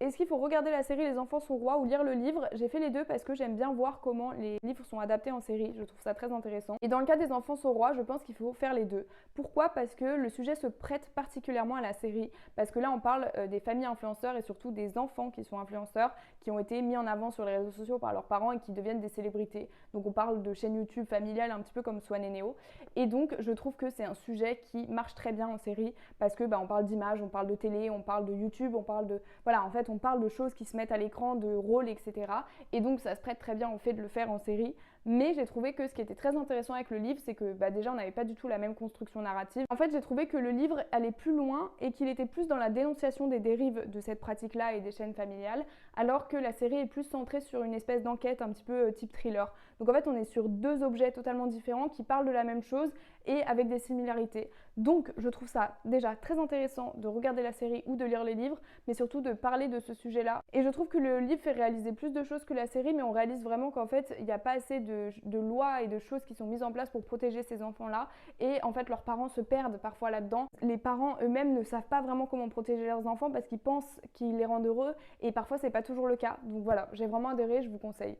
Est-ce qu'il faut regarder la série Les enfants sont rois ou lire le livre? J'ai fait les deux parce que j'aime bien voir comment les livres sont adaptés en série. Je trouve ça très intéressant. Et dans le cas des enfants sont rois, je pense qu'il faut faire les deux. Pourquoi? Parce que le sujet se prête particulièrement à la série. Parce que là, on parle des familles influenceurs et surtout des enfants qui sont influenceurs, qui ont été mis en avant sur les réseaux sociaux par leurs parents et qui deviennent des célébrités. Donc on parle de chaînes YouTube familiales un petit peu comme Swan et Neo. Et donc je trouve que c'est un sujet qui marche très bien en série parce que on parle d'images, on parle de télé, on parle de YouTube, on parle de... Voilà, en fait, on parle de choses qui se mettent à l'écran, de rôles, etc. Et donc, ça se prête très bien au fait de le faire en série. Mais j'ai trouvé que ce qui était très intéressant avec le livre, c'est que déjà, on n'avait pas du tout la même construction narrative. En fait, j'ai trouvé que le livre allait plus loin et qu'il était plus dans la dénonciation des dérives de cette pratique-là et des chaînes familiales, alors que la série est plus centrée sur une espèce d'enquête un petit peu type thriller. Donc en fait, on est sur deux objets totalement différents qui parlent de la même chose et avec des similarités. Donc, je trouve ça déjà très intéressant de regarder la série ou de lire les livres, mais surtout de parler de ce sujet-là. Et je trouve que le livre fait réaliser plus de choses que la série, mais on réalise vraiment qu'en fait, il n'y a pas assez de lois et de choses qui sont mises en place pour protéger ces enfants-là. Et en fait, leurs parents se perdent parfois là-dedans. Les parents eux-mêmes ne savent pas vraiment comment protéger leurs enfants parce qu'ils pensent qu'ils les rendent heureux et parfois, c'est pas toujours le cas. Donc voilà, j'ai vraiment adhéré, je vous conseille.